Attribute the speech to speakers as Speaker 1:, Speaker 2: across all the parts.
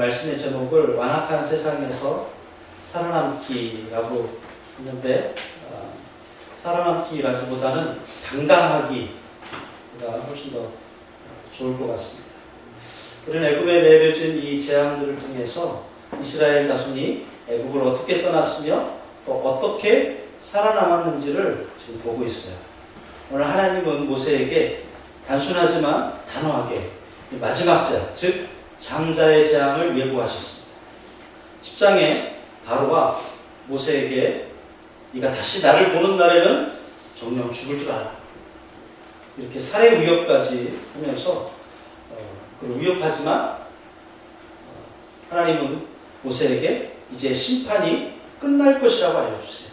Speaker 1: 말씀의 제목을 완악한 세상에서 살아남기라고 했는데 살아남기라기보다는 당당하기가 훨씬 더 좋을 것 같습니다. 우리는 애굽에 내려진 이 재앙들을 통해서 이스라엘 자손이 애굽을 어떻게 떠났으며 또 어떻게 살아남았는지를 지금 보고 있어요. 오늘 하나님은 모세에게 단순하지만 단호하게 마지막 재앙, 즉 장자의 재앙을 예고하셨습니다. 10장에 바로가 모세에게 네가 다시 나를 보는 날에는 정녕 죽을 줄 알아. 이렇게 살해 위협까지 하면서 위협하지만 하나님은 모세에게 이제 심판이 끝날 것이라고 알려주세요.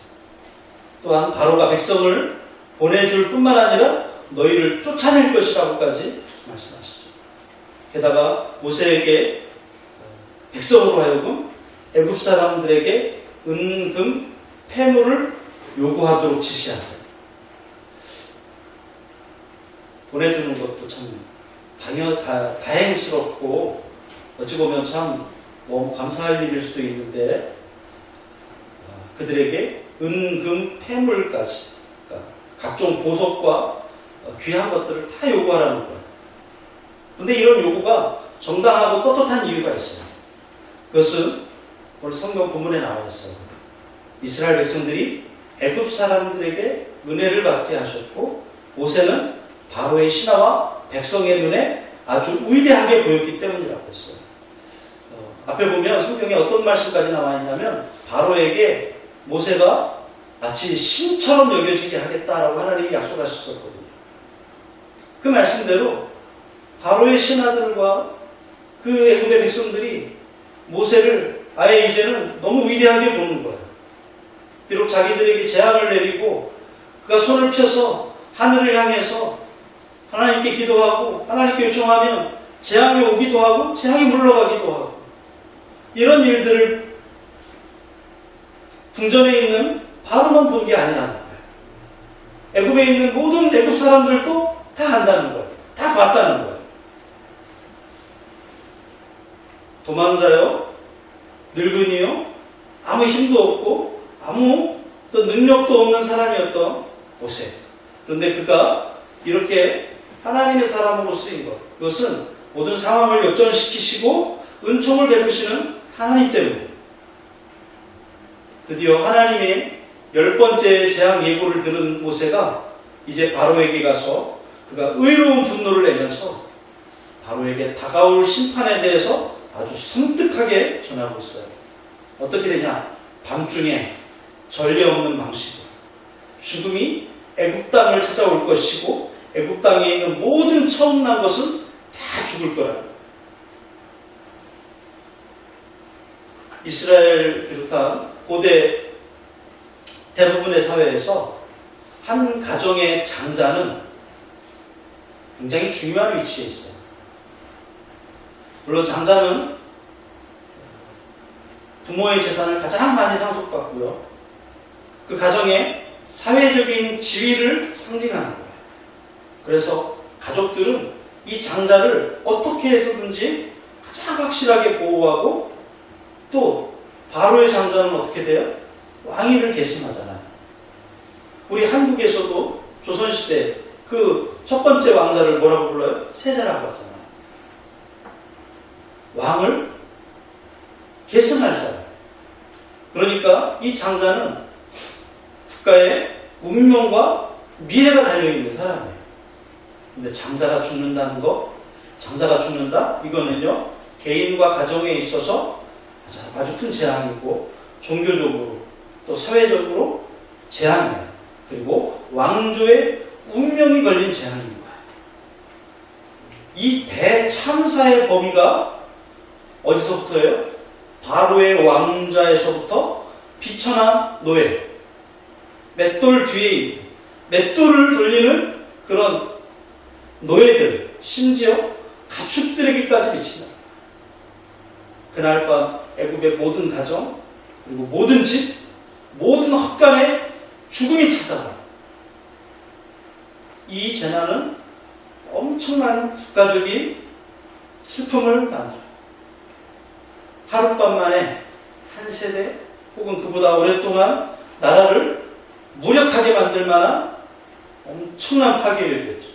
Speaker 1: 또한 바로가 백성을 보내줄 뿐만 아니라 너희를 쫓아낼 것이라고까지 말씀하시죠. 게다가 모세에게 백성으로 하여금 애굽 사람들에게 은금 폐물을 요구하도록 지시하세요. 보내주는 것도 참 다행스럽고 어찌 보면 참 너무 감사할 일일 수도 있는데 그들에게 은금 폐물까지 그러니까 각종 보석과 귀한 것들을 다 요구하라는 거예요. 그런데 이런 요구가 정당하고 떳떳한 이유가 있어요. 그것은 오늘 성경 본문에 나와 있어요. 이스라엘 백성들이 애굽 사람들에게 은혜를 받게 하셨고 모세는 바로의 신하와 백성의 눈에 아주 위대하게 보였기 때문이라고 했어요. 앞에 보면 성경에 어떤 말씀까지 나와 있냐면 바로에게 모세가 마치 신처럼 여겨지게 하겠다라고 하나님이 약속하셨었거든요. 그 말씀대로 바로의 신하들과 그 애굽의 백성들이 모세를 아예 이제는 너무 위대하게 보는 거예요. 비록 자기들에게 재앙을 내리고 그가 손을 펴서 하늘을 향해서 하나님께 기도하고 하나님께 요청하면 재앙이 오기도 하고 재앙이 물러가기도 하고 이런 일들을 궁전에 있는 바로만 본 게 아니라는 거예요. 애굽에 있는 모든 애굽 사람들도 다 안다는 거예요. 다 봤다는 거예요. 도망자요, 늙은이요, 아무 힘도 없고 아무 또 능력도 없는 사람이었던 모세. 그런데 그가 이렇게 하나님의 사람으로 쓰인 것, 그것은 모든 상황을 역전시키시고 은총을 베푸시는 하나님 때문에 드디어 하나님의 10번째 재앙 예고를 들은 모세가 이제 바로에게 가서 그가 의로운 분노를 내면서 바로에게 다가올 심판에 대해서 아주 섬뜩하게 전하고 있어요. 어떻게 되냐? 밤중에 전례 없는 방식으로 죽음이 애굽 땅을 찾아올 것이고 애굽 땅에 있는 모든 처음 난 것은 다 죽을 거라는 거예요. 이스라엘 비롯한 고대 대부분의 사회에서 한 가정의 장자는 굉장히 중요한 위치에 있어요. 물론 장자는 부모의 재산을 가장 많이 상속받고요. 그 가정의 사회적인 지위를 상징하는 거예요. 그래서 가족들은 이 장자를 어떻게 해서든지 가장 확실하게 보호하고 또 바로의 장자는 어떻게 돼요? 왕위를 계승하잖아요. 우리 한국에서도 조선시대 그 첫 번째 왕자를 뭐라고 불러요? 세자라고 하잖아요. 왕을 계승할 사람. 그러니까 이 장자는 국가의 운명과 미래가 달려있는 사람이에요. 근데 장자가 죽는다는 거, 장자가 죽는다? 이거는요, 개인과 가정에 있어서 아주 큰 재앙이고, 종교적으로 또 사회적으로 재앙이에요. 그리고 왕조의 운명이 걸린 재앙인 거예요. 이 대참사의 범위가 어디서부터예요? 바로의 왕자에서부터 비천한 노예, 맷돌 뒤에 맷돌을 돌리는 그런 노예들, 심지어 가축들에게까지 미친다. 그날 밤 애굽의 모든 가정, 그리고 모든 집, 모든 헛간에 죽음이 찾아와. 이 재난은 엄청난 국가적인 슬픔을 만들어요. 하룻밤 만에 한 세대 혹은 그보다 오랫동안 나라를 무력하게 만들 만한 엄청난 파괴를 일으켰죠.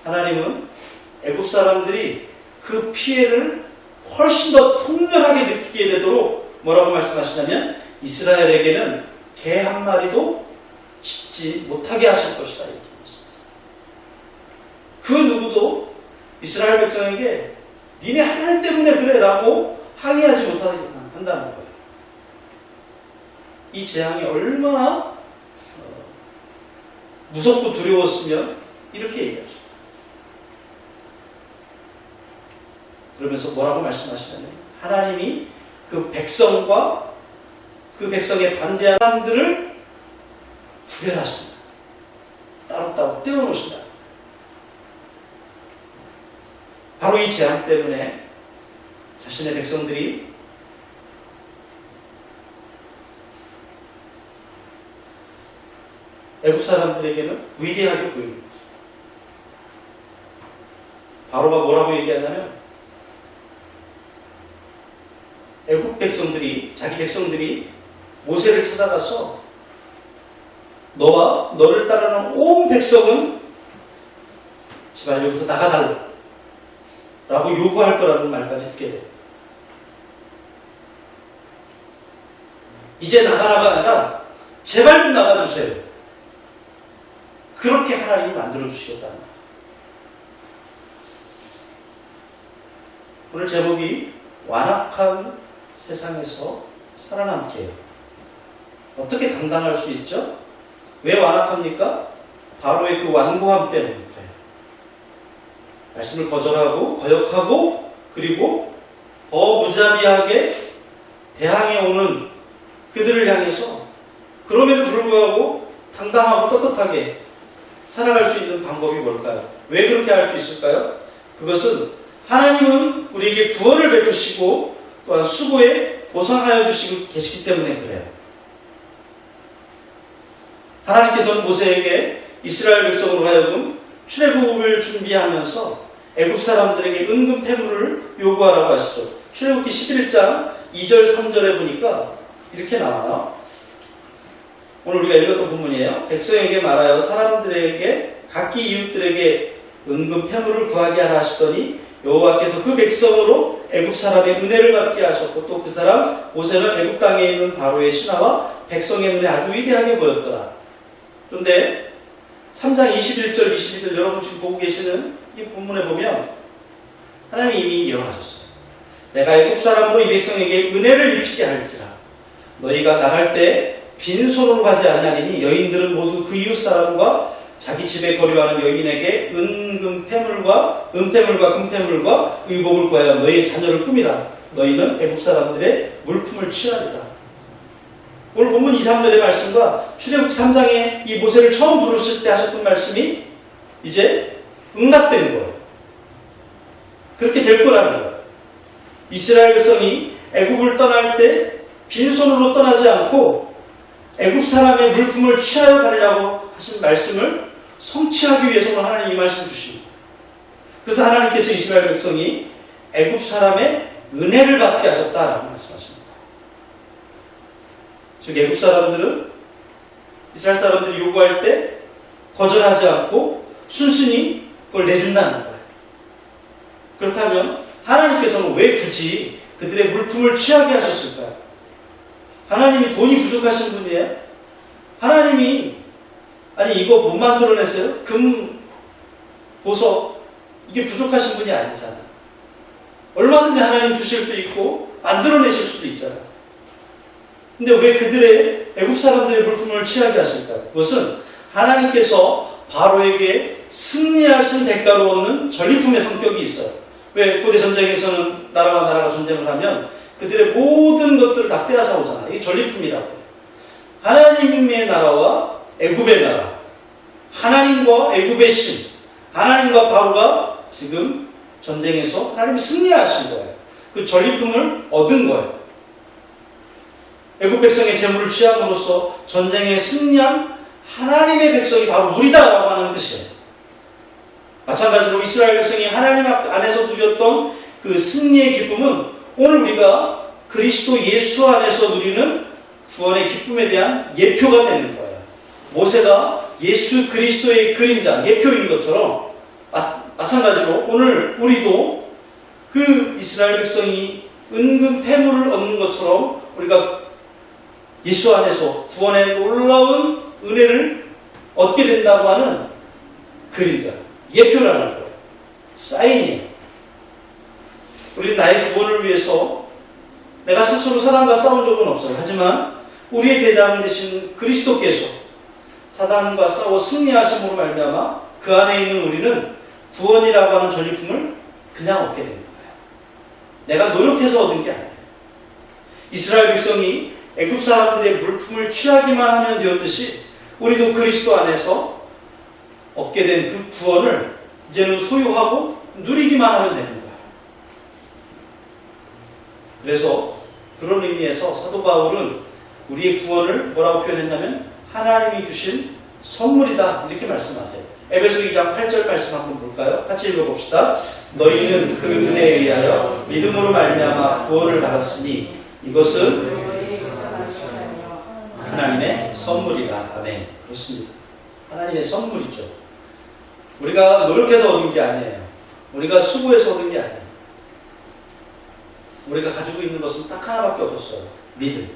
Speaker 1: 하나님은 애굽 사람들이 그 피해를 훨씬 더 통렬하게 느끼게 되도록 뭐라고 말씀하시냐면 이스라엘에게는 개 한 마리도 짓지 못하게 하실 것이다 이렇게 말씀합니다. 그 누구도 이스라엘 백성에게 니네 하나님 때문에 그래 라고 항의하지 못하게 한다는 거예요. 이 재앙이 얼마나 무섭고 두려웠으면 이렇게 얘기하죠. 그러면서 뭐라고 말씀하시냐면 하나님이 그 백성과 그 백성에 반대한 사람들을 구별하신다. 따로따로 떼어놓으신다. 바로 이 재앙 때문에 자신의 백성들이 애굽 사람들에게는 위대하게 보입니다. 바로가 뭐라고 얘기하냐면 애굽 백성들이 자기 백성들이 모세를 찾아가서 너와 너를 따르는 온 백성은 제발 여기서 나가달라 라고 요구할 거라는 말까지 듣게 돼요. 이제 나가라가 아니라 제발 좀 나가주세요. 그렇게 하나님이 만들어주시겠다는 거예요. 오늘 제목이 완악한 세상에서 살아남게 해요. 어떻게 감당할 수 있죠? 왜 완악합니까? 바로의 그 완고함 때문에 그래요. 말씀을 거절하고 거역하고 그리고 더 무자비하게 대항해 오는 그들을 향해서 그럼에도 불구하고 당당하고 떳떳하게 살아갈 수 있는 방법이 뭘까요? 왜 그렇게 할 수 있을까요? 그것은 하나님은 우리에게 구원을 베푸시고 또한 수고에 보상하여 주시고 계시기 때문에 그래요. 하나님께서는 모세에게 이스라엘 백성으로 하여금 출애굽을 준비하면서 애굽 사람들에게 은금 패물을 요구하라고 하시죠. 출애굽기 11장 2절 3절에 보니까 이렇게 나와요. 오늘 우리가 읽었던 본문이에요. 백성에게 말하여 사람들에게 각기 이웃들에게 은금 패물을 구하게 하라 하시더니 여호와께서 그 백성으로 애굽 사람의 은혜를 받게 하셨고 또 그 사람 모세는 애굽 땅에 있는 바로의 신하와 백성의 눈에 아주 위대하게 보였더라. 그런데 3장 21절 22절 여러분 지금 보고 계시는 이 본문에 보면 하나님이 이미 예언하셨어요. 내가 애굽 사람으로 이 백성에게 은혜를 입히게 할지라 너희가 나갈 때 빈손으로 가지 아니하리니 여인들은 모두 그 이웃 사람과 자기 집에 거류하는 여인에게 은폐물과 금폐물과 의복을 구하여 너희의 자녀를 꾸미라. 너희는 애굽 사람들의 물품을 취하리라. 오늘 본문 2, 3절의 말씀과 출애굽기 3장에 이 모세를 처음 부르실 때 하셨던 말씀이 이제 응답되는 거예요. 그렇게 될 거라는 거예요. 이스라엘 백성이 애굽을 떠날 때 빈손으로 떠나지 않고 애굽 사람의 물품을 취하여 가리라고 하신 말씀을 성취하기 위해서는 하나님이 이 말씀 주십니다. 그래서 하나님께서 이스라엘 백성이 애굽 사람의 은혜를 받게 하셨다라고 말씀하십니다. 즉 애굽 사람들은 이스라엘 사람들이 요구할 때 거절하지 않고 순순히 그걸 내준다는 거예요. 그렇다면 하나님께서는 왜 굳이 그들의 물품을 취하게 하셨을까요? 하나님이 돈이 부족하신 분이에요? 하나님이 아니 이거 못 만들어냈어요? 금, 보석 이게 부족하신 분이 아니잖아요. 얼마든지 하나님 주실 수 있고 만들어내실 수도 있잖아요. 근데 왜 그들의 애굽 사람들의 물품을 취하게 하실까요? 그것은 하나님께서 바로에게 승리하신 대가로 얻는 전리품의 성격이 있어요. 왜 고대 전쟁에서는 나라와 나라가 전쟁을 하면 그들의 모든 것들을 다 빼앗아 오잖아요. 이게 전리품이라고 해요. 하나님의 나라와 애굽의 나라, 하나님과 애굽의 신, 하나님과 바로가 지금 전쟁에서 하나님이 승리하신 거예요. 그 전리품을 얻은 거예요. 애굽 백성의 재물을 취함으로써 전쟁에 승리한 하나님의 백성이 바로 우리다라고 하는 뜻이에요. 마찬가지로 이스라엘 백성이 하나님 안에서 누렸던 그 승리의 기쁨은 오늘 우리가 그리스도 예수 안에서 누리는 구원의 기쁨에 대한 예표가 되는 거예요. 모세가 예수 그리스도의 그림자, 예표인 것처럼 마찬가지로 오늘 우리도 그 이스라엘 백성이 은근 패물을 얻는 것처럼 우리가 예수 안에서 구원의 놀라운 은혜를 얻게 된다고 하는 그림자, 예표라는 거예요. 사인이에요. 우리는 나의 구원을 위해서 내가 스스로 사단과 싸운 적은 없어요. 하지만 우리의 대장 되신 그리스도께서 사단과 싸워 승리하심으로 말미암아 그 안에 있는 우리는 구원이라고 하는 전리품을 그냥 얻게 되는 거예요. 내가 노력해서 얻은 게 아니에요. 이스라엘 백성이 애굽 사람들의 물품을 취하기만 하면 되었듯이 우리도 그리스도 안에서 얻게 된 그 구원을 이제는 소유하고 누리기만 하면 되는 거예요. 그래서 그런 의미에서 사도 바울은 우리의 구원을 뭐라고 표현했냐면 하나님이 주신 선물이다 이렇게 말씀하세요. 에베소 2장 8절 말씀 한번 볼까요? 같이 읽어봅시다. 너희는 그 은혜에 의하여 믿음으로 말미암아 구원을 받았으니 이것은 하나님의 선물이라. 아멘. 그렇습니다. 하나님의 선물이죠. 우리가 노력해서 얻은 게 아니에요. 우리가 수고해서 얻은 게 아니에요. 우리가 가지고 있는 것은 딱 하나밖에 없었어요. 믿음.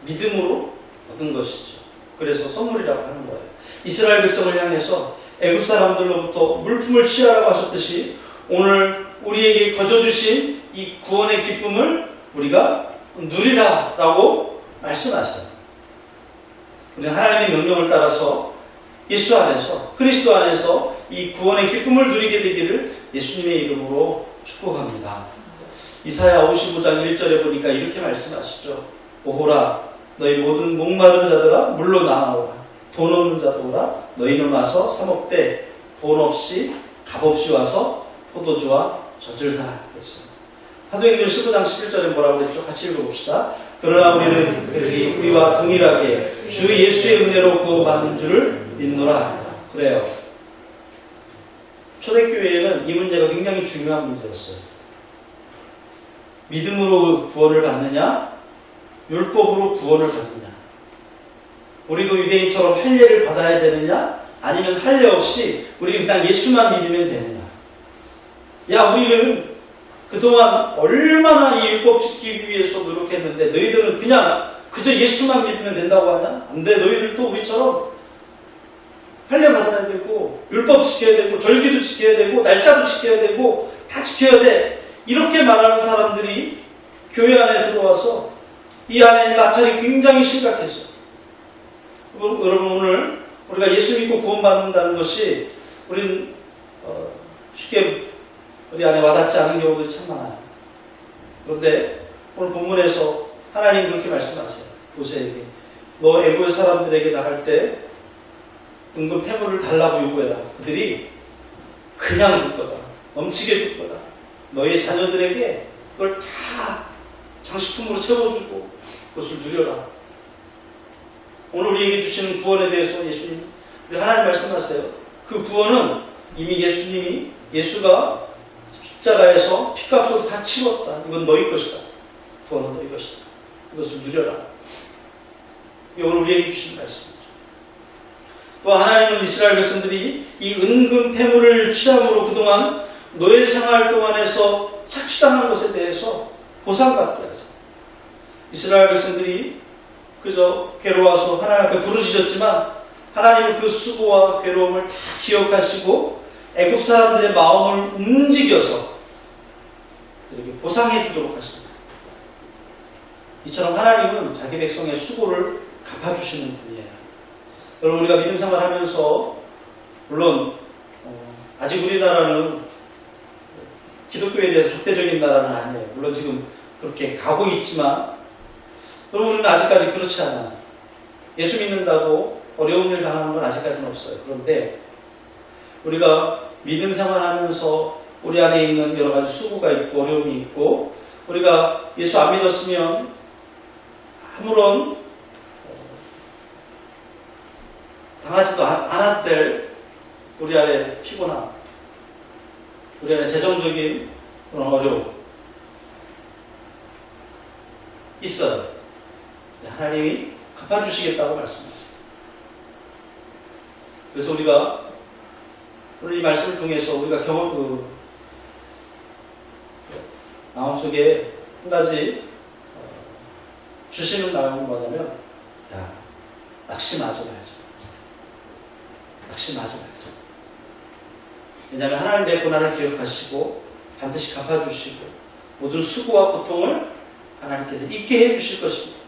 Speaker 1: 믿음으로 얻은 것이죠. 그래서 선물이라고 하는 거예요. 이스라엘 백성을 향해서 애굽 사람들로부터 물품을 취하라고 하셨듯이 오늘 우리에게 거저주신 이 구원의 기쁨을 우리가 누리라라고 말씀하셔요. 우리는 하나님의 명령을 따라서 예수 안에서 그리스도 안에서 이 구원의 기쁨을 누리게 되기를 예수님의 이름으로 축복합니다. 이사야 55장 1절에 보니까 이렇게 말씀하시죠. 오호라 너희 모든 목마른 자들아 물로 나아오라. 돈 없는 자도 오라. 너희는 와서 사 먹되 돈 없이 값없이 와서 포도주와 젖을 사라. 그랬어요. 사도행전 15장 11절에 뭐라고 했죠? 같이 읽어봅시다. 그러나 우리는 그들이 우리와 동일하게 주 예수의 은혜로 구원받는 줄을 믿노라. 그래요. 초대교회에는 이 문제가 굉장히 중요한 문제였어요. 믿음으로 구원을 받느냐, 율법으로 구원을 받느냐. 우리도 유대인처럼 할례를 받아야 되느냐, 아니면 할례 없이 우리 그냥 예수만 믿으면 되느냐. 야, 우리는 그동안 얼마나 이 율법 지키기 위해서 노력했는데 너희들은 그냥 그저 예수만 믿으면 된다고 하냐? 안 돼. 너희들도 우리처럼 할례 받아야 되고 율법 지켜야 되고 절기도 지켜야 되고 날짜도 지켜야 되고 다 지켜야 돼. 이렇게 말하는 사람들이 교회 안에 들어와서 이 안에 마찰이 굉장히 심각했어요. 여러분 오늘 우리가 예수 믿고 구원받는다는 것이 우리는 쉽게 우리 안에 와닿지 않은 경우들이 참 많아요. 그런데 오늘 본문에서 하나님 그렇게 말씀하세요. 모세에게 너 애굽 사람들에게 나갈 때 은근 패물을 달라고 요구해라. 그들이 그냥 줄 거다. 넘치게 줄 거다. 너의 자녀들에게 그걸 다 장식품으로 채워주고 그것을 누려라. 오늘 우리에게 주시는 구원에 대해서 예수님, 우리 하나님 말씀하세요. 그 구원은 이미 예수가 십자가에서 피값으로 다 치렀다. 이건 너희 것이다. 구원은 너희 것이다. 이것을 누려라. 이게 오늘 우리에게 주신 말씀이죠. 또 하나님은 이스라엘 백성들이 이 은근 패물을 취함으로 그동안 노예 생활 동안에서 착취당한 것에 대해서 보상받게 하세요. 이스라엘 백성들이 그저 괴로워서 하나님 앞에 부르짖었지만 하나님은 그 수고와 괴로움을 다 기억하시고 애굽 사람들의 마음을 움직여서 이렇게 보상해 주도록 하십니다. 이처럼 하나님은 자기 백성의 수고를 갚아주시는 분이에요. 여러분 우리가 믿음 생활하면서 물론 아직 우리나라는 기독교에 대해서 적대적인 나라는 아니에요. 물론 지금 그렇게 가고 있지만 여러분 우리는 아직까지 그렇지 않아요. 예수 믿는다고 어려운 일 당하는 건 아직까지는 없어요. 그런데 우리가 믿음 생활하면서 우리 안에 있는 여러 가지 수고가 있고 어려움이 있고 우리가 예수 안 믿었으면 아무런 당하지도 않았될 우리 안에 피곤함, 우리 안에 재정적인 그런 어려움, 있어요. 하나님이 갚아주시겠다고 말씀하셨어요. 그래서 우리가 오늘 이 말씀을 통해서 우리가 나온 속에 한 가지 주시는 마음은 뭐냐면, 낙심하지 말자. 낙심하지 말자. 왜냐하면 하나님 내 고난을 기억하시고 반드시 갚아주시고 모든 수고와 고통을 하나님께서 잊게 해주실 것입니다.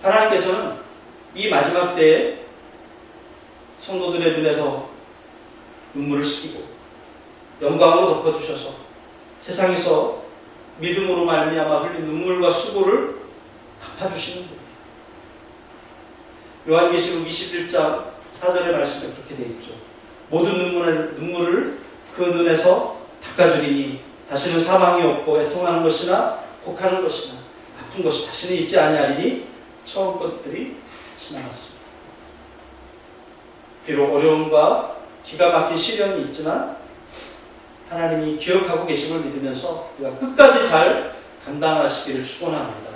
Speaker 1: 하나님께서는 이 마지막 때에 성도들의 눈에서 눈물을 씻기고 영광으로 덮어주셔서 세상에서 믿음으로 말미암아 흘린 눈물과 수고를 갚아주시는 분이에요. 요한계시록 21장 4절의 말씀에 그렇게 되어 있죠. 모든 눈물을 그 눈에서 닦아주리니 다시는 사망이 없고 애통하는 것이나 곡하는 것이나 아픈 것이 다시는 있지 아니하리니 처음 것들이 지나갔습니다. 비록 어려움과 기가 막힌 시련이 있지만 하나님이 기억하고 계심을 믿으면서 우리가 끝까지 잘 감당하시기를 축원합니다.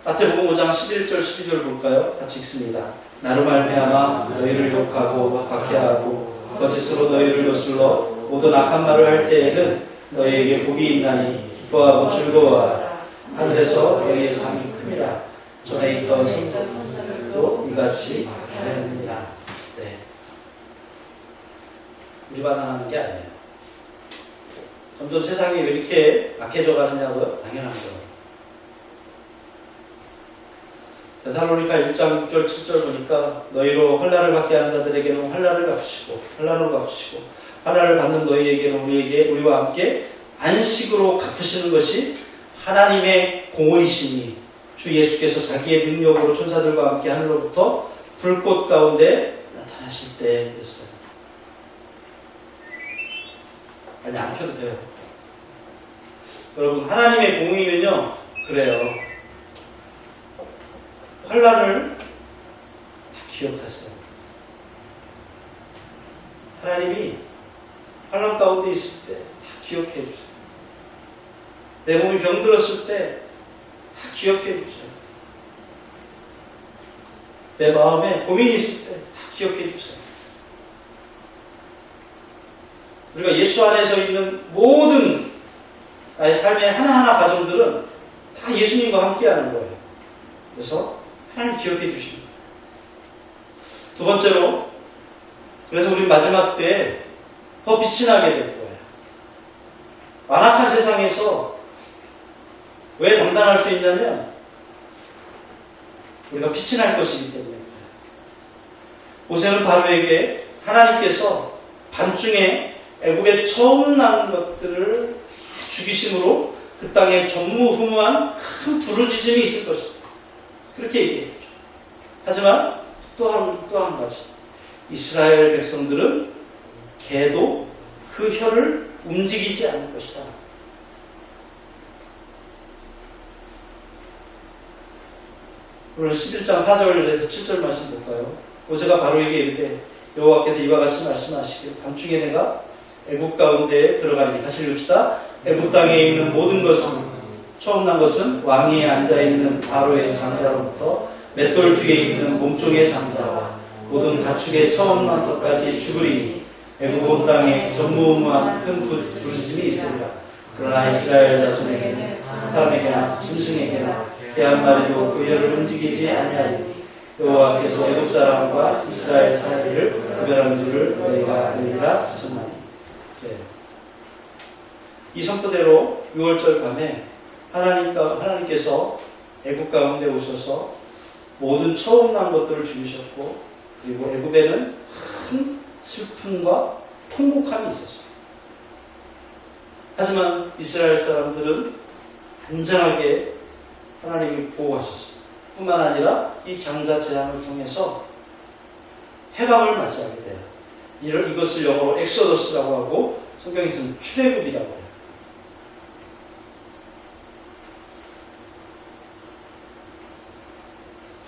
Speaker 1: 마태복음 5장 11절 12절 볼까요? 같이 읽습니다. 나로 말미암아 너희를 욕하고 박해하고 거짓으로 너희를 요술러 모든 악한 말을 할 때에는 너희에게 복이 있나니 기뻐하고 즐거워하라. 하늘에서 너희의 상이 큼이라. 전에 있던 선생들도 이같이 박해하였느니라. 네. 우리 반항하는 게 아니에요. 점점 세상이 왜 이렇게 악해져 가느냐고요? 당연한 거예요. 데살로니가 1장 6절 7절 보니까 너희로 환난을 받게 하는 자들에게는 환난을 갚으시고 환난을 받는 너희에게는 우리와 함께 안식으로 갚으시는 것이 하나님의 공의이시니 주 예수께서 자기의 능력으로 천사들과 함께 하늘로부터 불꽃 가운데 나타나실 때였어요. 아니, 안 켜도 돼요. 여러분, 하나님의 공의는요, 그래요. 환난을 다 기억하세요. 하나님이 환난 가운데 있을 때 다 기억해 주세요. 내 몸이 병들었을 때 다 기억해 주세요. 내 마음에 고민이 있을 때 다 기억해 주세요. 우리가 예수 안에서 있는 모든 나의 삶의 하나하나 과정들은 다 예수님과 함께 하는 거예요. 그래서 하나님 기억해 주십니다. 두 번째로, 그래서 우리 마지막 때에 더 빛이 나게 될 거예요. 완악한 세상에서 왜 당당할 수 있냐면 우리가 빛이 날 것이기 때문입니다. 모세는 바로에게 하나님께서 밤중에 애굽에 처음 난 것들을 죽이심으로 그 땅에 전무후무한 큰 부르짖음이 있을 것이다. 그렇게 얘기했죠. 하지만 또 한 가지. 이스라엘 백성들은 개도 그 혀를 움직이지 않을 것이다. 오늘 11장 4절에서 7절 말씀 볼까요? 모세가 바로에게 이르되 여호와께서 이와 같이 말씀하시길 밤중에 내가 애굽 가운데에 들어가리니. 같이 읽읍시다. 애굽 땅에 있는 모든 것은 처음 난 것은 왕위에 앉아있는 바로의 장자로부터 맷돌 뒤에 있는 몸종의 장자와 모든 가축의 처음 난 것까지 죽으리니 애굽 온 땅에 전무후무한 큰 부르짖음이 있으리라. 그러나 이스라엘 자손에게는 사람에게나 짐승에게나 개 한 마리도 그 혀를 움직이지 아니하리니 여호와께서 애굽 사람과 이스라엘 사이를 구별하는 줄을 너희가 알리라 하셨나니. 이 선포대로 6월절 밤에 하나님께서 애굽 가운데 오셔서 모든 처음 난 것들을 죽이셨고, 그리고 애굽에는 큰 슬픔과 통곡함이 있었어요. 하지만 이스라엘 사람들은 안전하게 하나님이 보호하셨어요. 뿐만 아니라 이 장자 재앙을 통해서 해방을 맞이하게 돼요. 이것을 영어로 엑소더스라고 하고 성경에서는 출애굽이라고 해요.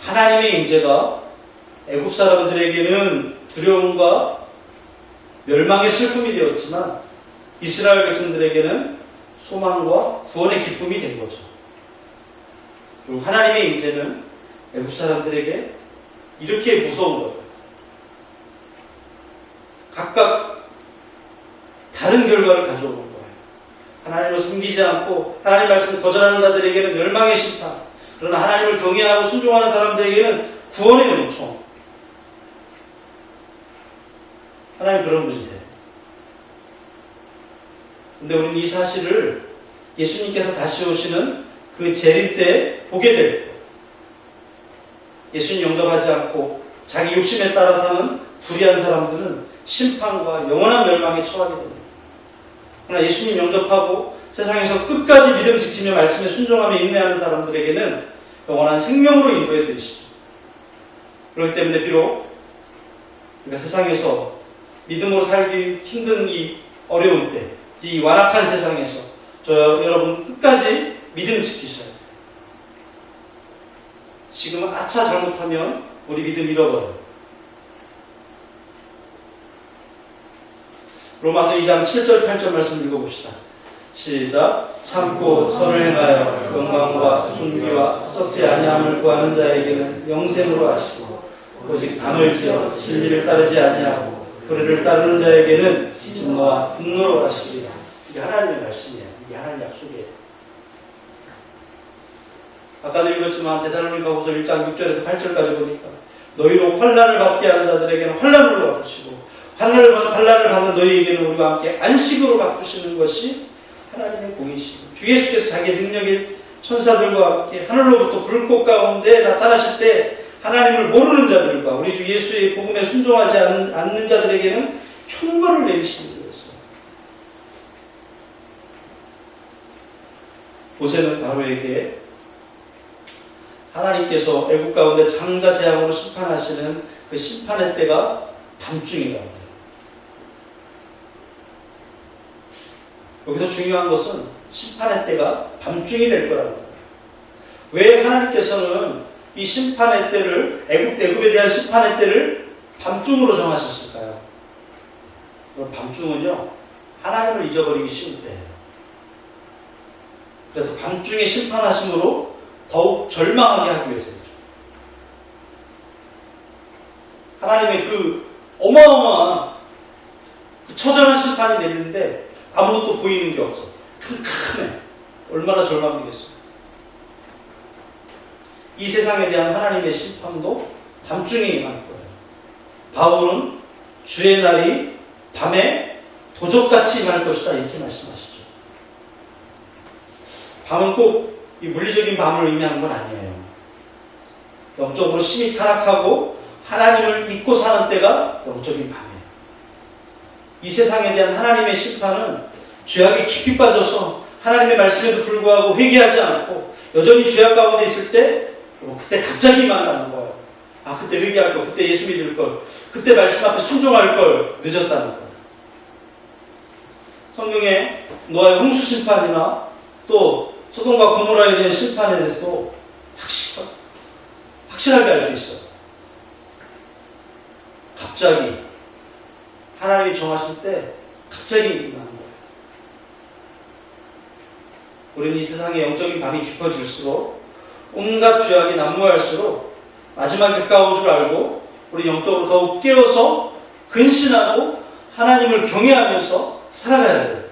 Speaker 1: 하나님의 임재가 애굽 사람들에게는 두려움과 멸망의 슬픔이 되었지만 이스라엘 백성들에게는 소망과 구원의 기쁨이 된 거죠. 그리고 하나님의 임재는 애굽 사람들에게 이렇게 무서운 거예요. 각각 다른 결과를 가져오는 거예요. 하나님을 섬기지 않고 하나님 말씀을 거절하는 자들에게는 멸망의 심판, 그러나 하나님을 경외하고 순종하는 사람들에게는 구원의 은총. 하나님 그런 분이세요. 근데 우리는 이 사실을 예수님께서 다시 오시는 그 재림 때 보게 될 거예요. 예수님 영접하지 않고 자기 욕심에 따라 사는 불의한 사람들은 심판과 영원한 멸망에 처하게 됩니다. 그러나 예수님 영접하고 세상에서 끝까지 믿음 지키며 말씀에 순종하며 인내하는 사람들에게는 영원한 생명으로 인도해 드리시죠. 그렇기 때문에 비록 우리가 세상에서 믿음으로 살기 힘든 이 어려운 때, 이 완악한 세상에서 여러분 끝까지 믿음 지키셔야 돼요. 지금 아차 잘못하면 우리 믿음 잃어버려요. 로마서 2장 7절 8절 말씀 읽어봅시다. 시작. 참고 선을 행하여 영광과 존귀와 썩지 아니함을 구하는 자에게는 영생으로 하시고, 오직 담을 지어 진리를 따르지 아니하고 불의를 따르는 자에게는 진노와 분노로 하시리라. 이게 하나님의 말씀이에요. 이게 하나님의 약속이에요. 아까도 읽었지만 데살로니가후서 1장 6절에서 8절까지 보니까 너희로 환난을 받게 하는 자들에게는 환난으로 갚으시고 환난을 받는 너희에게는 우리와 함께 안식으로 갚으시는 것이 하나님의 공이시고, 주 예수께서 자기의 능력의 천사들과 함께 하늘로부터 불꽃 가운데 나타나실 때 하나님을 모르는 자들과 우리 주 예수의 복음에 순종하지 않는 자들에게는 형벌을 내리시는 거였어요. 모세는 바로에게 하나님께서 애국 가운데 장자 재앙으로 심판하시는 그 심판의 때가 밤중이라고 해요. 여기서 중요한 것은 심판의 때가 밤중이 될 거라는 거예요. 왜 하나님께서는 이 심판의 때를, 애굽에 대한 심판의 때를 밤중으로 정하셨을까요? 밤중은요, 하나님을 잊어버리기 쉬운 때예요. 그래서 밤중에 심판하심으로 더욱 절망하게 하기 위해서죠. 하나님의 그 어마어마한 그 처절한 심판이 내리는데 아무것도 보이는 게 없어. 캄캄해. 얼마나 절망이겠어요. 이 세상에 대한 하나님의 심판도 밤중에 임할 거예요. 바울은 주의 날이 밤에 도적같이 임할 것이다 이렇게 말씀하시죠. 밤은 꼭 이 물리적인 밤을 의미하는 건 아니에요. 영적으로 심히 타락하고 하나님을 잊고 사는 때가 영적인 밤이에요. 이 세상에 대한 하나님의 심판은 죄악에 깊이 빠져서 하나님의 말씀에도 불구하고 회개하지 않고 여전히 죄악 가운데 있을 때 그때 갑자기 만나는 거예요. 아, 그때 회개할 걸, 그때 예수 믿을 걸, 그때 말씀 앞에 순종할 걸 늦었다는 거예요. 성경에 노아의 홍수 심판이나 또 소돔과 고모라에 대한 심판에 대해서도 확실하게 알 수 있어요. 갑자기 하나님이 정하실 때 갑자기 일어나는 거예요. 우리는 이 세상의 영적인 밤이 깊어질수록 온갖 죄악이 난무할수록 마지막이 가까운 줄 알고 우리 영적으로 더욱 깨어서 근신하고 하나님을 경외하면서 살아가야 돼요.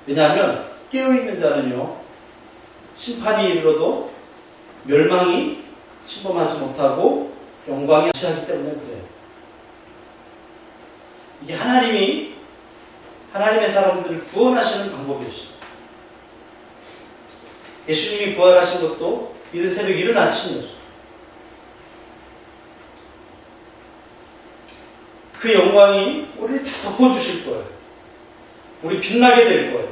Speaker 1: 왜냐하면 깨어있는 자는요, 심판이 이르러도 멸망이 침범하지 못하고 영광이 시하기 때문에 그래요. 이게 하나님이 하나님의 사람들을 구원하시는 방법이었어요. 예수님이 부활하신 것도 이른 새벽 이른 아침이었어요. 그 영광이 우리를 다 덮어주실 거예요. 우리 빛나게 될 거예요.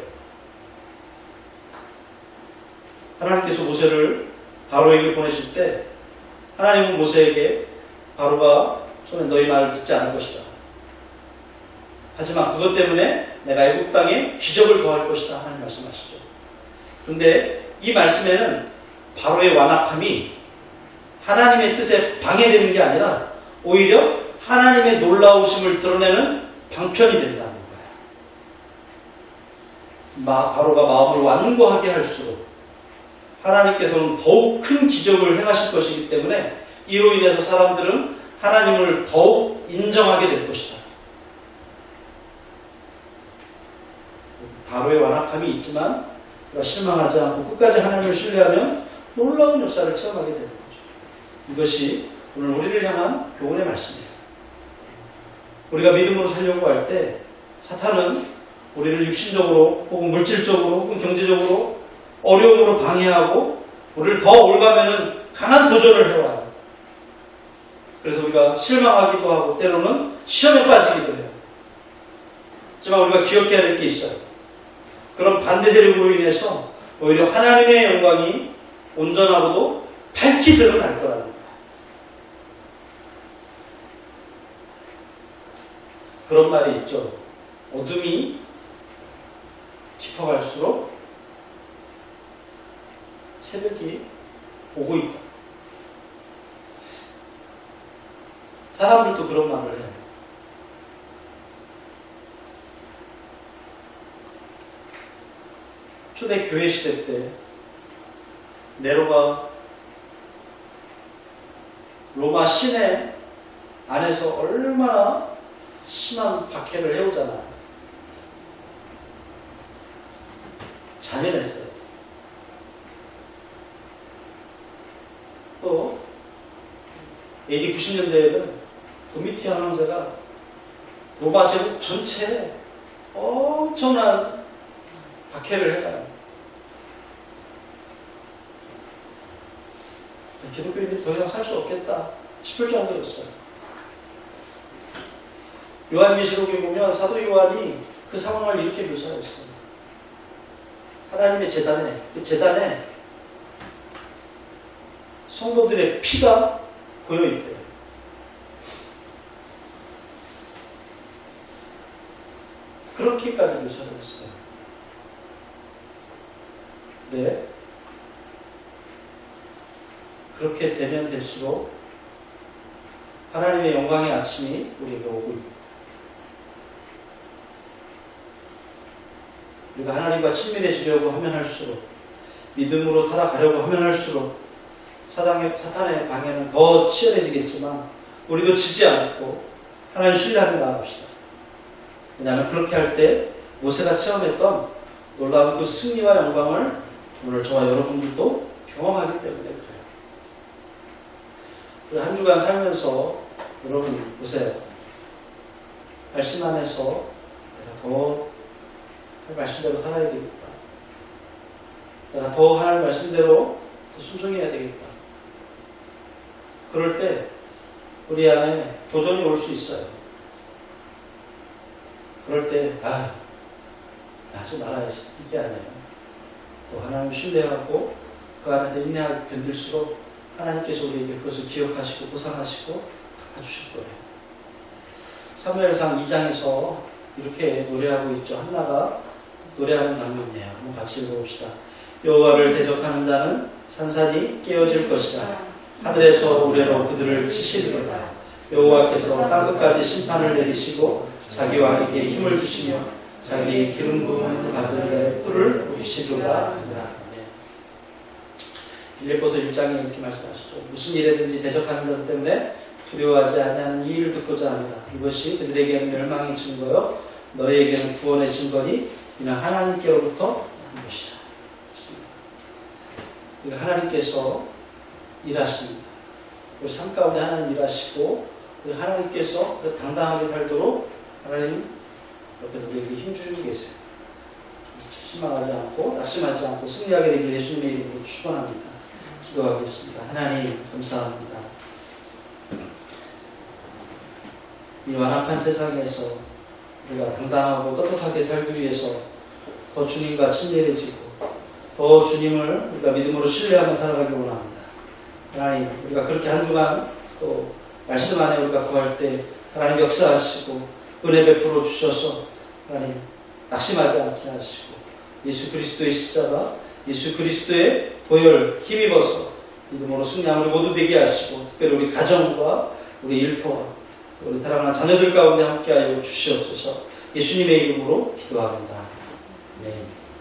Speaker 1: 하나님께서 모세를 바로에게 보내실 때 하나님은 모세에게 바로가 처음에 너희 말을 듣지 않을 것이다. 하지만 그것 때문에 내가 애굽 땅에 기적을 더할 것이다. 하나님 말씀하시죠. 그런데 이 말씀에는 바로의 완악함이 하나님의 뜻에 방해되는 게 아니라 오히려 하나님의 놀라우심을 드러내는 방편이 된다는 거예요. 바로가 마음을 완고하게 할수록 하나님께서는 더욱 큰 기적을 행하실 것이기 때문에 이로 인해서 사람들은 하나님을 더욱 인정하게 될 것이다. 바로의 완악함이 있지만 실망하지 않고 끝까지 하나님을 신뢰하면 놀라운 역사를 체험하게 되는 거죠. 이것이 오늘 우리를 향한 교훈의 말씀이에요. 우리가 믿음으로 살려고 할 때 사탄은 우리를 육신적으로 혹은 물질적으로 혹은 경제적으로 어려움으로 방해하고 우리를 더 올가매는 강한 도전을 해와요. 그래서 우리가 실망하기도 하고 때로는 시험에 빠지기도 해요. 하지만 우리가 기억해야 될 게 있어요. 그런 반대 세력으로 인해서 오히려 하나님의 영광이 온전하고도 밝히 드러날 거라는 거예요. 그런 말이 있죠. 어둠이 깊어갈수록 새벽이 오고 있다. 사람들도 그런 말을 해요. 초대 교회 시대 때 네로가 로마 시내 안에서 얼마나 심한 박해를 해오잖아요. 잔인했어요. 또 AD 90년대에는 도미티안 황제가 로마 제국 전체에 엄청난 박해를 해가요. 기독교인들이 더 이상 살 수 없겠다 싶을 정도였어요. 요한계시록에 보면 사도 요한이 그 상황을 이렇게 묘사했어요. 하나님의 제단에, 그 제단에 성도들의 피가 고여있대요. 그렇게까지 묘사를 했어요. 네. 그렇게 되면 될수록 하나님의 영광의 아침이 우리에게 오고 있다. 우리가 하나님과 친밀해지려고 하면 할수록, 믿음으로 살아가려고 하면 할수록 사탄의 방해는 더 치열해지겠지만 우리도 지지 않고 하나님 신뢰하며 나아갑시다. 왜냐하면 그렇게 할 때 모세가 체험했던 놀라운 그 승리와 영광을 오늘 저와 여러분들도 경험하기 때문에 그래요. 그리고 한 주간 살면서 여러분 보세요. 말씀 안에서 내가 더 말씀대로 살아야 되겠다. 내가 더 하나님 말씀대로 더 순종해야 되겠다. 그럴 때 우리 안에 도전이 올 수 있어요. 그럴 때 하지 말아야지. 이게 아니에요. 또 하나님 신뢰하고 그 안에서 인내하고 견딜수록 하나님께서 우리에게 그것을 기억하시고 보상하시고 갚아주실 거예요. 사무엘상 2장에서 이렇게 노래하고 있죠. 한나가 노래하는 장면이에요. 한번 같이 읽어봅시다. 여호와를 대적하는 자는 산산이 깨어질 것이다. 하늘에서 우레로 그들을 치시리로다. 여호와께서 땅끝까지 심판을 내리시고 자기 왕에게 힘을 주시며 자기 기름 부음을 받은 자의 뿔을 보시리로다. 빌립보서 1장에 이렇게 말씀하시죠. 무슨 일에든지 대적하는 자 때문에 두려워하지 아니하는 이 일을 듣고자 합니다. 이것이 그들에게는 멸망의 증거요 너희에게는 구원의 증거니 이는 하나님께로부터 난 것이다. 하나님께서 일하십니다. 우리 삶 가운데 하나님 일하시고 하나님께서 당당하게 살도록 하나님 옆에서 우리에게 힘주시고 계세요. 실망하지 않고 낙심하지 않고 승리하게 되길 예수님의 이름으로 축원합니다. 기도하겠습니다. 하나님 감사합니다. 이 완악한 세상에서 우리가 당당하고 떳떳하게 살기 위해서 더 주님과 친밀해지고 더 주님을 우리가 믿음으로 신뢰하며 살아가기 원합니다. 하나님 우리가 그렇게 한 주간 또 말씀 안에 우리가 구할 때 하나님 역사하시고 은혜 베풀어 주셔서 하나님 낙심하지 않게 하시고 예수 그리스도의 십자가 예수 그리스도의 보혈 힘입어서 믿음으로 승리하는 우리 모두 되게 하시고 특별히 우리 가정과 우리 일터와 우리 사랑하는 자녀들 가운데 함께하여 주시옵소서. 예수님의 이름으로 기도합니다. 아멘.